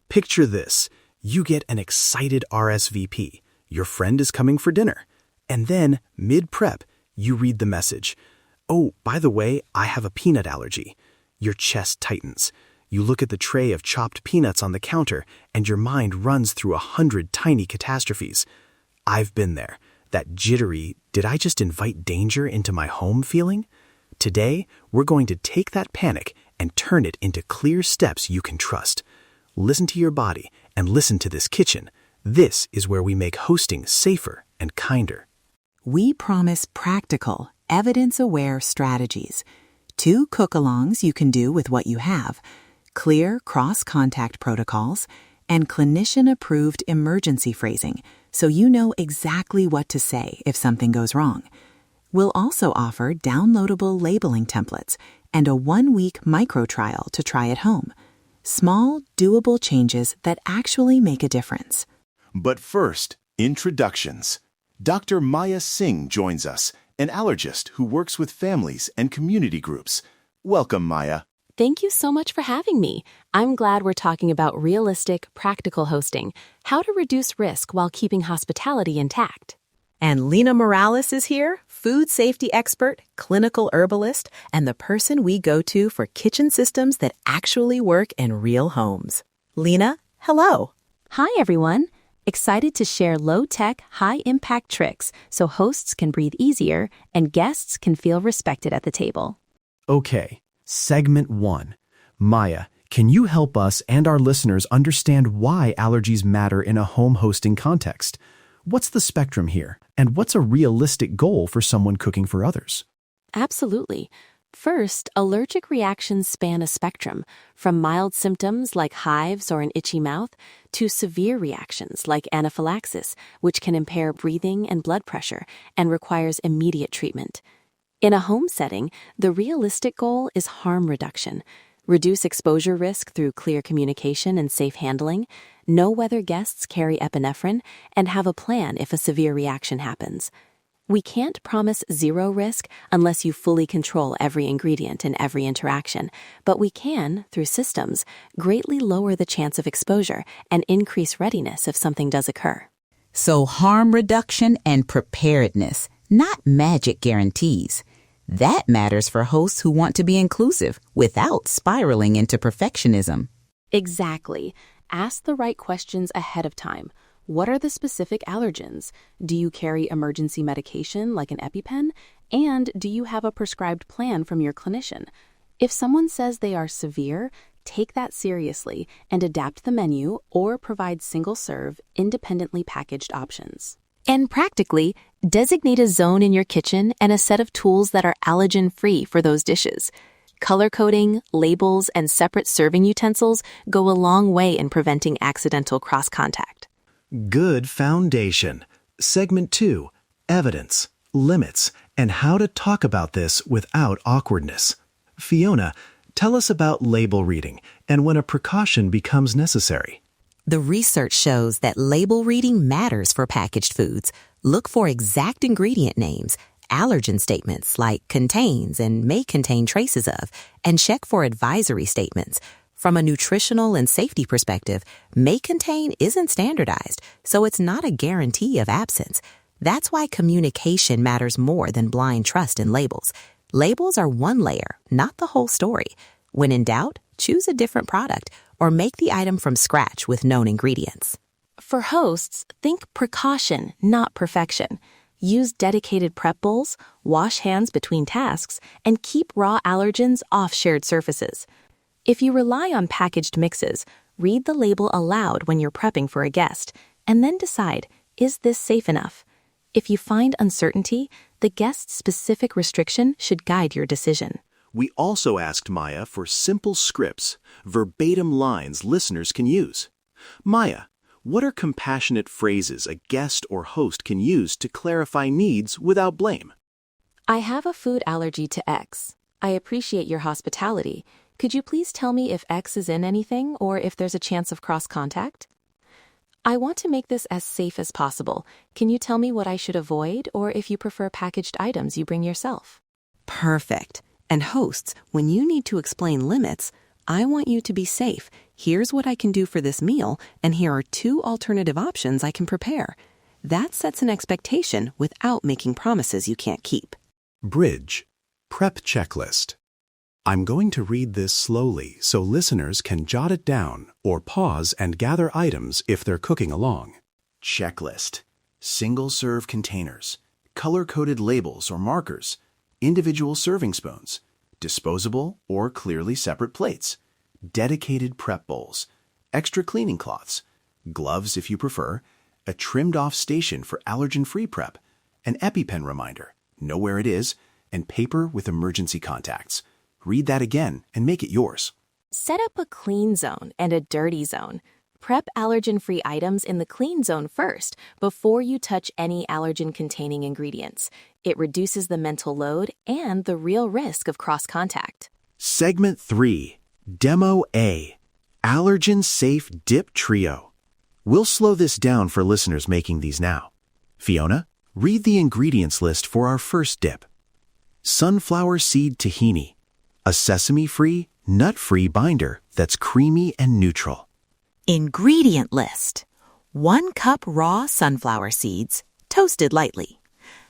Picture this. You get an excited RSVP. Your friend is coming for dinner. And then, mid-prep, you read the message. "Oh, by the way, I have a peanut allergy." Your chest tightens. You look at the tray of chopped peanuts on the counter, and your mind runs through 100 tiny catastrophes. I've been there. That jittery, did I just invite danger into my home feeling? Today, we're going to take that panic and turn it into clear steps you can trust. Listen to your body and listen to this kitchen. This is where we make hosting safer and kinder. We promise practical, evidence-aware strategies. 2 cook-alongs you can do with what you have, clear cross-contact protocols, and clinician-approved emergency phrasing so you know exactly what to say if something goes wrong. We'll also offer downloadable labeling templates and a 1-week micro-trial to try at home. Small, doable changes that actually make a difference. But first, introductions. Dr. Maya Singh joins us, an allergist who works with families and community groups. Welcome, Maya. Thank you so much for having me. I'm glad we're talking about realistic, practical hosting, how to reduce risk while keeping hospitality intact. And Lena Morales is here, food safety expert, clinical herbalist, and the person we go to for kitchen systems that actually work in real homes. Lena, hello. Hi, everyone. Excited to share low-tech, high-impact tricks so hosts can breathe easier and guests can feel respected at the table. Okay, segment 1. Maya, can you help us and our listeners understand why allergies matter in a home hosting context? What's the spectrum here, and what's a realistic goal for someone cooking for others? Absolutely. First, allergic reactions span a spectrum, from mild symptoms like hives or an itchy mouth to severe reactions like anaphylaxis, which can impair breathing and blood pressure and requires immediate treatment. In a home setting, the realistic goal is harm reduction. Reduce exposure risk through clear communication and safe handling, know whether guests carry epinephrine, and have a plan if a severe reaction happens. We can't promise zero risk unless you fully control every ingredient in every interaction, but we can, through systems, greatly lower the chance of exposure and increase readiness if something does occur. So harm reduction and preparedness, not magic guarantees. That matters for hosts who want to be inclusive without spiraling into perfectionism. Exactly. Ask the right questions ahead of time. What are the specific allergens? Do you carry emergency medication like an EpiPen? And do you have a prescribed plan from your clinician? If someone says they are severe, take that seriously and adapt the menu or provide single-serve, independently packaged options. And practically, designate a zone in your kitchen and a set of tools that are allergen-free for those dishes. Color coding, labels, and separate serving utensils go a long way in preventing accidental cross-contact. Good foundation. Segment 2. Evidence, limits, and how to talk about this without awkwardness. Fiona, tell us about label reading and when a precaution becomes necessary. The research shows that label reading matters for packaged foods. Look for exact ingredient names, allergen statements like contains and may contain traces of, and check for advisory statements. From a nutritional and safety perspective, may contain isn't standardized, so it's not a guarantee of absence. That's why communication matters more than blind trust in labels. Labels are one layer, not the whole story. When in doubt, choose a different product or make the item from scratch with known ingredients. For hosts, think precaution, not perfection. Use dedicated prep bowls, wash hands between tasks, and keep raw allergens off shared surfaces. If you rely on packaged mixes, read the label aloud when you're prepping for a guest, and then decide, is this safe enough? If you find uncertainty, the guest's specific restriction should guide your decision. We also asked Maya for simple scripts, verbatim lines listeners can use. Maya, what are compassionate phrases a guest or host can use to clarify needs without blame? I have a food allergy to X. I appreciate your hospitality. Could you please tell me if X is in anything or if there's a chance of cross-contact? I want to make this as safe as possible. Can you tell me what I should avoid or if you prefer packaged items you bring yourself? Perfect. And hosts, when you need to explain limits, I want you to be safe. Here's what I can do for this meal, and here are 2 alternative options I can prepare. That sets an expectation without making promises you can't keep. Bridge. Prep checklist. I'm going to read this slowly so listeners can jot it down or pause and gather items if they're cooking along. Checklist. Single-serve containers, color-coded labels or markers, individual serving spoons, disposable or clearly separate plates, dedicated prep bowls, extra cleaning cloths, gloves if you prefer, a trimmed-off station for allergen-free prep, an EpiPen reminder, know where it is, and paper with emergency contacts. Read that again and make it yours. Set up a clean zone and a dirty zone. Prep allergen-free items in the clean zone first before you touch any allergen-containing ingredients. It reduces the mental load and the real risk of cross-contact. Segment 3. Demo A. Allergen Safe Dip Trio. We'll slow this down for listeners making these now. Fiona, read the ingredients list for our first dip. Sunflower seed tahini, a sesame-free, nut-free binder that's creamy and neutral. Ingredient list. 1 cup raw sunflower seeds, toasted lightly.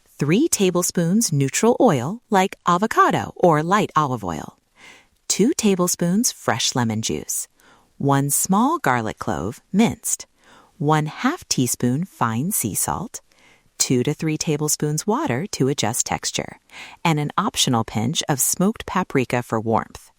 3 tablespoons neutral oil like avocado or light olive oil. 2 tablespoons fresh lemon juice. 1 small garlic clove, minced. 1/2 teaspoon fine sea salt. 2 to 3 tablespoons water to adjust texture. And an optional pinch of smoked paprika for warmth.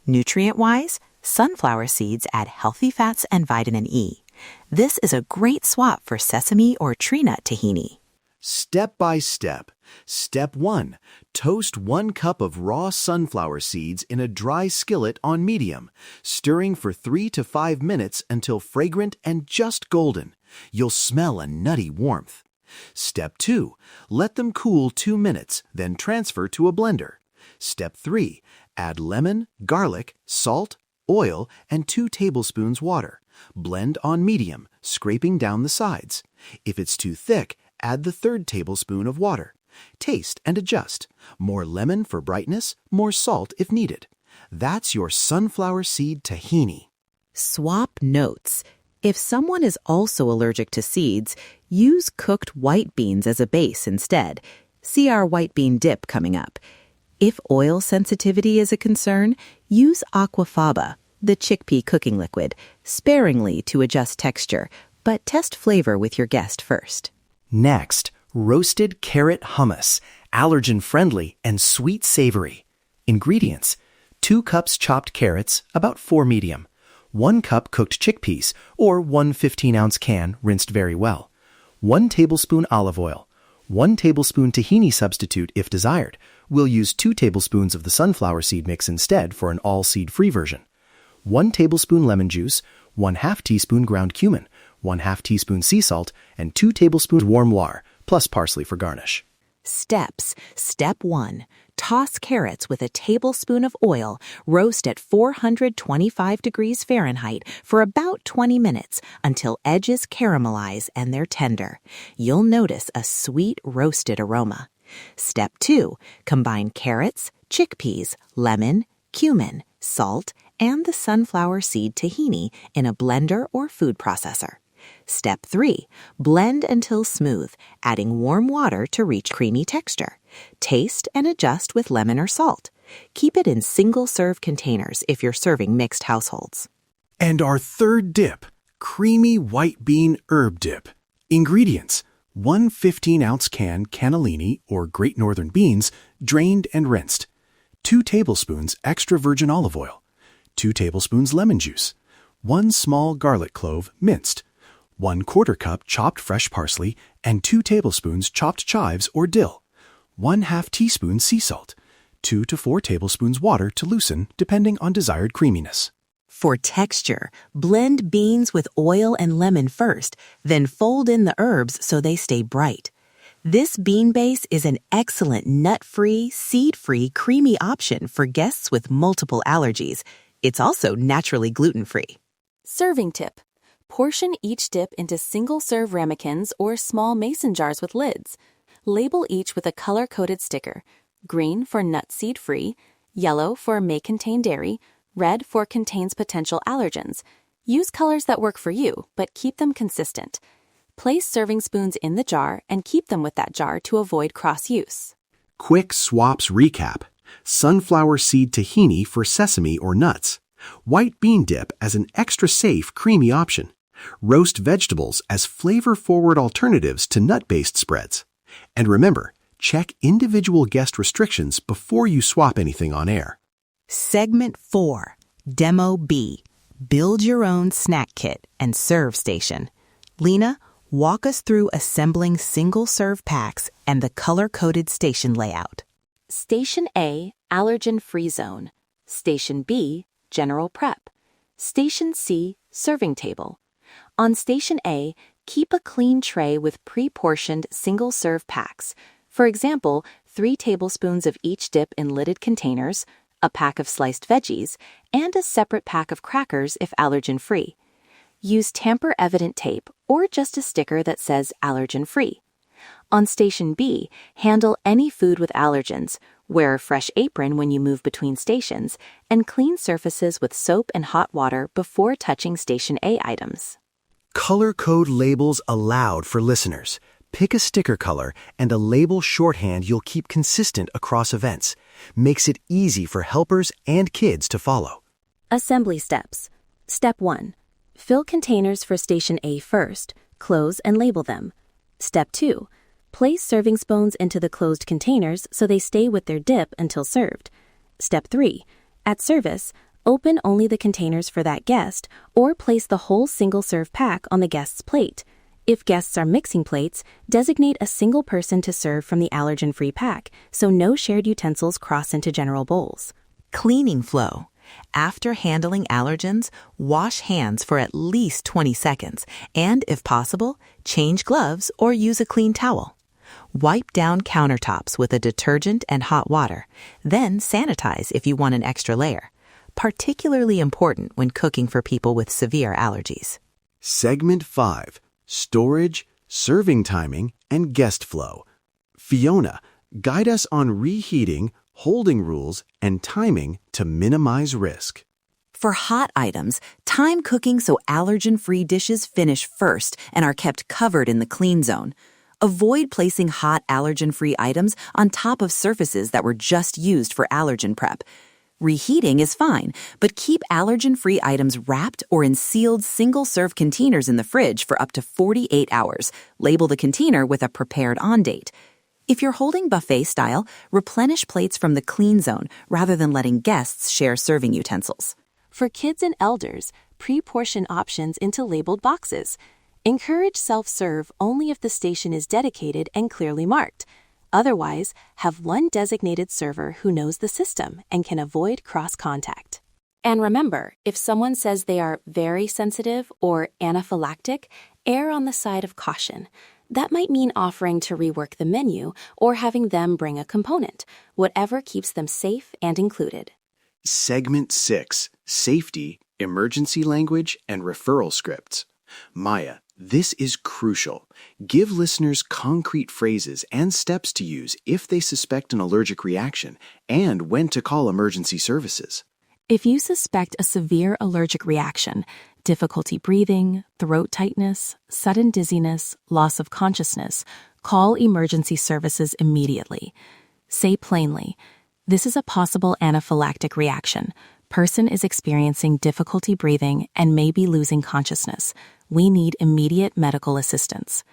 Nutrient-wise, sunflower seeds add healthy fats and vitamin E. This is a great swap for sesame or tree nut tahini. Step by step. Step 1. Toast 1 cup of raw sunflower seeds in a dry skillet on medium, stirring for 3 to 5 minutes until fragrant and just golden. You'll smell a nutty warmth. Step 2. Let them cool 2 minutes, then transfer to a blender. Step 3. Add lemon, garlic, salt, oil, and 2 tablespoons water. Blend on medium, scraping down the sides. If it's too thick, add the 3rd tablespoon of water. Taste and adjust. More lemon for brightness, more salt if needed. That's your sunflower seed tahini. Swap notes. If someone is also allergic to seeds, use cooked white beans as a base instead. See our white bean dip coming up. If oil sensitivity is a concern, use aquafaba, the chickpea cooking liquid, sparingly to adjust texture, but test flavor with your guest first. Next, roasted carrot hummus, allergen-friendly and sweet savory. Ingredients: 2 cups chopped carrots, about 4 medium. 1 cup cooked chickpeas, or 1 15-ounce can rinsed very well. 1 tablespoon olive oil. 1 tablespoon tahini substitute if desired. We'll use 2 tablespoons of the sunflower seed mix instead for an all-seed-free version. 1 tablespoon lemon juice, 1/2 teaspoon ground cumin, 1/2 teaspoon sea salt, and 2 tablespoons warm water, plus parsley for garnish. Steps. Step 1. Toss carrots with a tablespoon of oil. Roast at 425 degrees Fahrenheit for about 20 minutes until edges caramelize and they're tender. You'll notice a sweet roasted aroma. Step 2. Combine carrots, chickpeas, lemon, cumin, salt, and the sunflower seed tahini in a blender or food processor. Step 3. Blend until smooth, adding warm water to reach creamy texture. Taste and adjust with lemon or salt. Keep it in single-serve containers if you're serving mixed households. And our third dip, creamy white bean herb dip. Ingredients: 1 15-ounce can cannellini or Great Northern beans, drained and rinsed. 2 tablespoons extra virgin olive oil. 2 tablespoons lemon juice. 1 small garlic clove, minced. 1/4 cup chopped fresh parsley, and 2 tablespoons chopped chives or dill. 1/2 teaspoon sea salt. 2 to 4 tablespoons water to loosen, depending on desired creaminess. For texture, blend beans with oil and lemon first, then fold in the herbs so they stay bright. This bean base is an excellent nut-free, seed-free, creamy option for guests with multiple allergies. It's also naturally gluten-free. Serving tip. Portion each dip into single-serve ramekins or small mason jars with lids. Label each with a color-coded sticker: green for nut seed-free, yellow for may contain dairy, Red for contains potential allergens. Use colors that work for you, but keep them consistent. Place serving spoons in the jar and keep them with that jar to avoid cross-use. Quick swaps recap. Sunflower seed tahini for sesame or nuts. White bean dip as an extra safe, creamy option. Roast vegetables as flavor-forward alternatives to nut-based spreads. And remember, check individual guest restrictions before you swap anything on air. Segment 4, Demo B, Build Your Own Snack Kit and Serve Station. Lena, walk us through assembling single-serve packs and the color-coded station layout. Station A, allergen-free zone. Station B, general prep. Station C, serving table. On Station A, keep a clean tray with pre-portioned single-serve packs. For example, 3 tablespoons of each dip in lidded containers, a pack of sliced veggies, and a separate pack of crackers if allergen-free. Use tamper-evident tape or just a sticker that says allergen-free. On Station B, handle any food with allergens, wear a fresh apron when you move between stations, and clean surfaces with soap and hot water before touching Station A items. Color code labels allowed for listeners. Pick a sticker color and a label shorthand you'll keep consistent across events. Makes it easy for helpers and kids to follow. Assembly steps. Step 1. Fill containers for Station A first. Close and label them. Step 2. Place serving spoons into the closed containers so they stay with their dip until served. Step 3. At service, open only the containers for that guest or place the whole single-serve pack on the guest's plate. If guests are mixing plates, designate a single person to serve from the allergen-free pack so no shared utensils cross into general bowls. Cleaning flow. After handling allergens, wash hands for at least 20 seconds and, if possible, change gloves or use a clean towel. Wipe down countertops with a detergent and hot water, then sanitize if you want an extra layer. Particularly important when cooking for people with severe allergies. Segment 5. Storage, serving timing, and guest flow. Fiona, guide us on reheating, holding rules, and timing to minimize risk. For hot items, time cooking so allergen-free dishes finish first and are kept covered in the clean zone. Avoid placing hot allergen-free items on top of surfaces that were just used for allergen prep. Reheating is fine, but keep allergen-free items wrapped or in sealed single-serve containers in the fridge for up to 48 hours. Label the container with a prepared on date. If you're holding buffet style, replenish plates from the clean zone rather than letting guests share serving utensils. For kids and elders, pre-portion options into labeled boxes. Encourage self-serve only if the station is dedicated and clearly marked. Otherwise, have one designated server who knows the system and can avoid cross-contact. And remember, if someone says they are very sensitive or anaphylactic, err on the side of caution. That might mean offering to rework the menu or having them bring a component, whatever keeps them safe and included. Segment 6. Safety, emergency language, and referral scripts. Maya, this is crucial. Give listeners concrete phrases and steps to use if they suspect an allergic reaction and when to call emergency services. If you suspect a severe allergic reaction, difficulty breathing, throat tightness, sudden dizziness, loss of consciousness, call emergency services immediately. Say plainly, "This is a possible anaphylactic reaction. Person is experiencing difficulty breathing and may be losing consciousness. We need immediate medical assistance."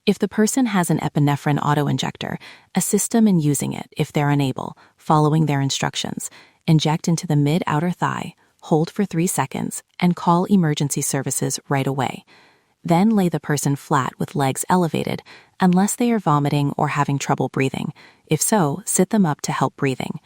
If the person has an epinephrine autoinjector, assist them in using it if they're unable, following their instructions. Inject into the mid-outer thigh, hold for 3 seconds, and call emergency services right away. Then lay the person flat with legs elevated, unless they are vomiting or having trouble breathing. If so, sit them up to help breathing.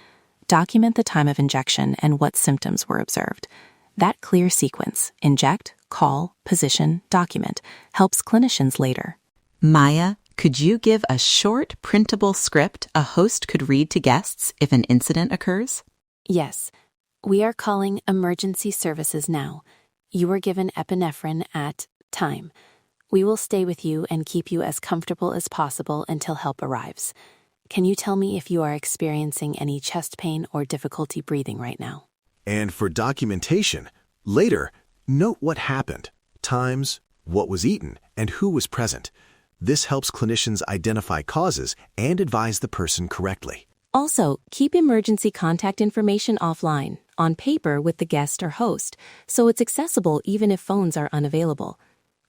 Document the time of injection and what symptoms were observed. That clear sequence, inject, call, position, document, helps clinicians later. Maya, could you give a short, printable script a host could read to guests if an incident occurs? Yes. We are calling emergency services now. You were given epinephrine at time. We will stay with you and keep you as comfortable as possible until help arrives. Can you tell me if you are experiencing any chest pain or difficulty breathing right now? And for documentation, later, note what happened, times, what was eaten, and who was present. This helps clinicians identify causes and advise the person correctly. Also, keep emergency contact information offline, on paper with the guest or host, so it's accessible even if phones are unavailable.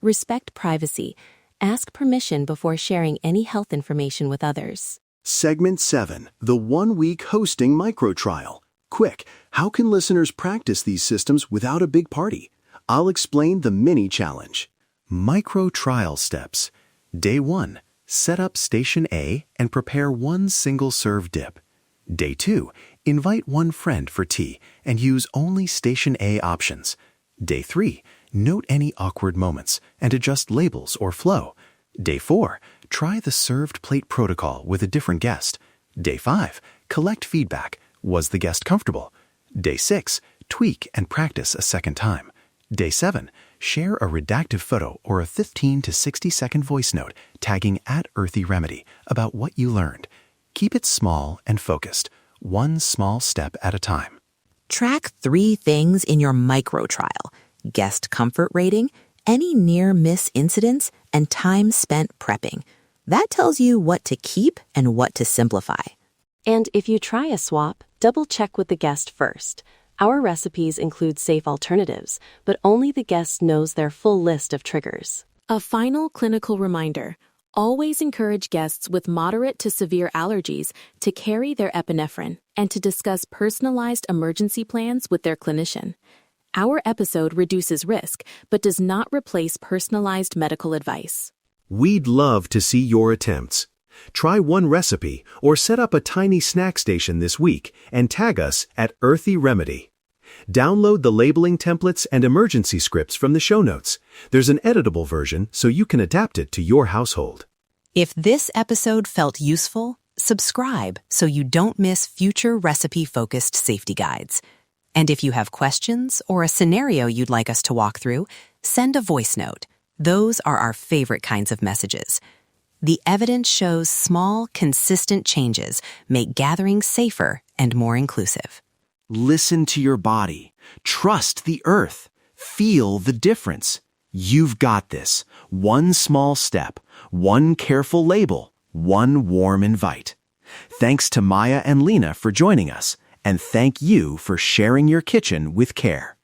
Respect privacy. Ask permission before sharing any health information with others. Segment 7, the 1-week hosting microtrial. Quick, how can listeners practice these systems without a big party? I'll explain the mini challenge. Microtrial steps. Day 1, set up Station A and prepare one single-serve dip. Day 2, invite one friend for tea and use only Station A options. Day 3, note any awkward moments and adjust labels or flow. Day 4, try the served plate protocol with a different guest. Day 5, collect feedback. Was the guest comfortable? Day 6, tweak and practice a second time. Day 7, share a redactive photo or a 15 to 60-second voice note tagging @EarthyRemedy about what you learned. Keep it small and focused, one small step at a time. Track 3 things in your microtrial: guest comfort rating, any near-miss incidents, and time spent prepping. That tells you what to keep and what to simplify. And if you try a swap, double-check with the guest first. Our recipes include safe alternatives, but only the guest knows their full list of triggers. A final clinical reminder: always encourage guests with moderate to severe allergies to carry their epinephrine and to discuss personalized emergency plans with their clinician. Our episode reduces risk, but does not replace personalized medical advice. We'd love to see your attempts. Try one recipe or set up a tiny snack station this week and tag us @EarthyRemedy. Download the labeling templates and emergency scripts from the show notes. There's an editable version so you can adapt it to your household. If this episode felt useful, subscribe so you don't miss future recipe-focused safety guides. And if you have questions or a scenario you'd like us to walk through, send a voice note. Those are our favorite kinds of messages. The evidence shows small, consistent changes make gatherings safer and more inclusive. Listen to your body. Trust the earth. Feel the difference. You've got this. One small step, one careful label, one warm invite. Thanks to Maya and Lena for joining us, and thank you for sharing your kitchen with care.